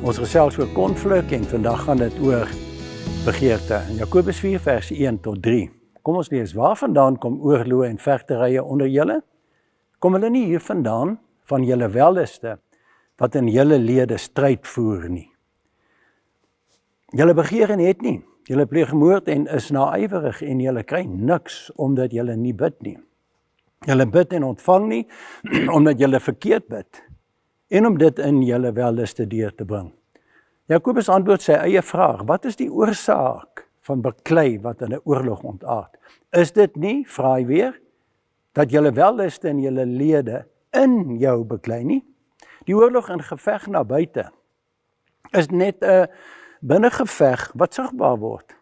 Ons gesels oor konflik en vandag gaan dit oor begeerte. In Jakobus 4 vers 1 tot 3. Kom ons lees, waarvandaan kom oorloë en vegterye onder julle? Kom hulle nie hier vandaan van julle welliste wat in julle lede stryd voer nie. Julle begeer en het nie. Julle pleeg moord en is naaiwerig en julle kry niks omdat julle nie bid nie. Julle bid en ontvang nie omdat julle verkeerd bid en om dit in julle welliste deur te bring. Jakobus antwoord sy eie vraag, wat is die oorsaak van beklei wat in 'n oorlog ontaard? Is dit nie, vra hy weer, dat julle welliste en julle lede in jou beklei nie? Die oorlog en geveg na buite is net 'n binnengeveg wat sigbaar word.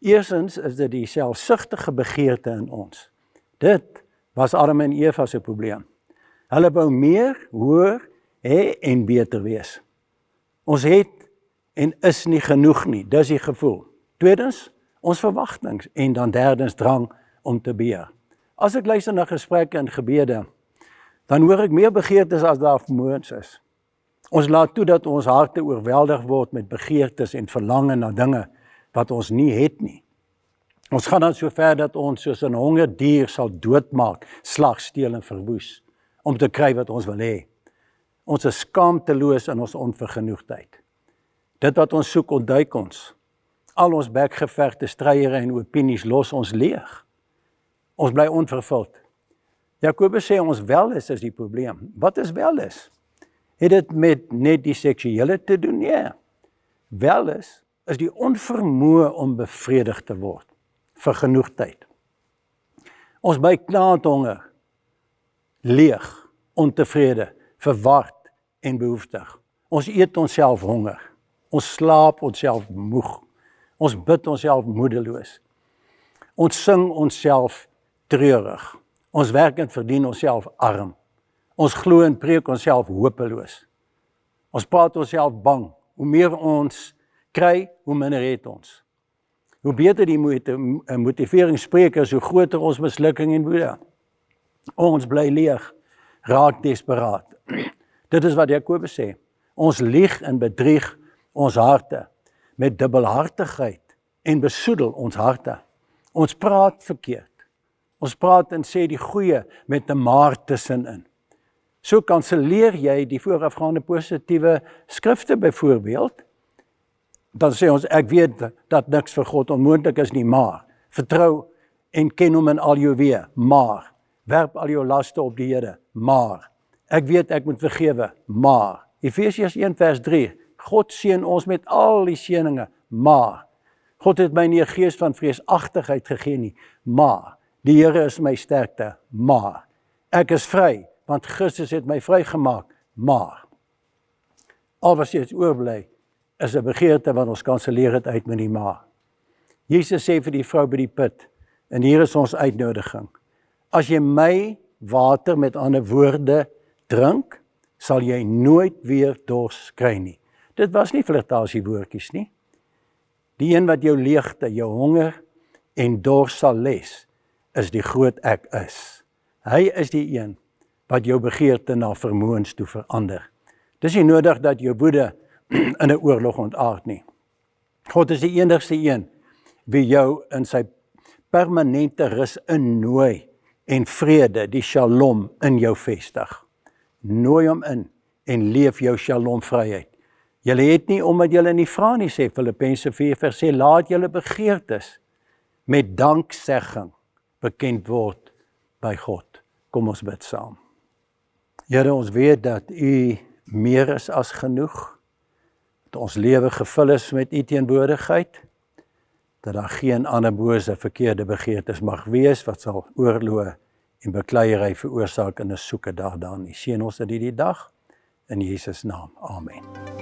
Eerstens is dit die selfsugtige begeerte in ons. Dit was Adam en Eva se probleem. Hulle wou meer, hoër, hê en beter wees. Ons het en is nie genoeg nie, dis die gevoel. Tweedens, ons verwagtings en dan derdens drang om te beheer. As ek luister na gesprekke en gebede, dan hoor ek meer begeertes as daar vermoëns is. Ons laat toe dat ons harte oorweldig word met begeertes en verlange na dinge wat ons nie het nie. Ons gaan dan so ver dat ons soos 'n hongerdier sal doodmaak, slag, steel en verwoes, om te kry wat ons wil hê. Ons is skaamteloos in ons onvergenoegdheid. Dit wat ons soek, ontduik ons. Al ons bekgevegte, stryery en opinies los ons leeg. Ons bly onvervuld. Jakobus sê ons welis is die probleem. Wat is welis? Het dit met net die seksuele te doen? Nee. Welis is die onvermoë om bevredig te word. Vergenoegdheid. Ons by knaand honger, leeg, ontevrede, verward en behoeftig. Ons eet onsself honger. Ons slaap onsself moeg. Ons bid onsself moedeloos. Ons sing onsself treurig. Ons werk en verdien onsself arm. Ons glo en preek onsself hopeloos. Ons praat onsself bang. Hoe meer ons kry, hoe minder het ons. Hoe beter die motiveringssprekers, hoe groter ons mislukking en woede. Ons bly leeg, raak desperaat. Dit is wat Jakobus sê. Ons lieg en bedrieg ons harte met dubbelhartigheid en besoedel ons harte. Ons praat verkeerd. Ons praat en sê die goeie met 'n maar tussenin. So kanselleer jy die voorafgaande positiewe skrifte byvoorbeeld. Dan sê ons, ek weet dat niks vir God onmoontlik is nie, maar vertrou en ken hom in al jou weë, maar werp al jou laste op die Here, maar ek weet ek moet vergewe, maar Efesiërs 1 vers 3, God seën ons met al die seëninge, maar God het my nie 'n gees van vreesagtigheid gegee nie, maar die Here is my sterkte, maar ek is vry, want Christus het my vrygemaak, maar al wat steeds oorbly is 'n begeerte wat ons kanselleer het uit met die maar. Jesus sê vir die vrou by die put, en hier is ons uitnodiging, as jy my water met ander woorde drink, sal jy nooit weer dors kry nie. Dit was nie flirtasiewoordjies nie. Die een wat jou leegte, jou honger en dors sal les, is die groot ek is. Hy is die een wat jou begeerte na vermoëns toe verander. Dis nie nodig dat jou woede in 'n oorlog ontaard nie. God is die enigste een wie jou in sy permanente rus innooi en vrede, die shalom, in jou vestig. Nooi hom in en leef jou shalom vryheid. Julle het nie omdat julle nie vra nie, sê Filippense 4 vers sê, laat julle begeertes met danksegging bekend word by God. Kom ons bid saam. Here, ons weet dat U meer is as genoeg, dat ons lewe gevul is met U teenwoordigheid, dat daar geen ander bose verkeerde begeertes mag wees wat sal oorloë en bekleierery veroorsaak in 'n soeke dag daarin. Seën ons dit die dag in Jesus naam. Amen.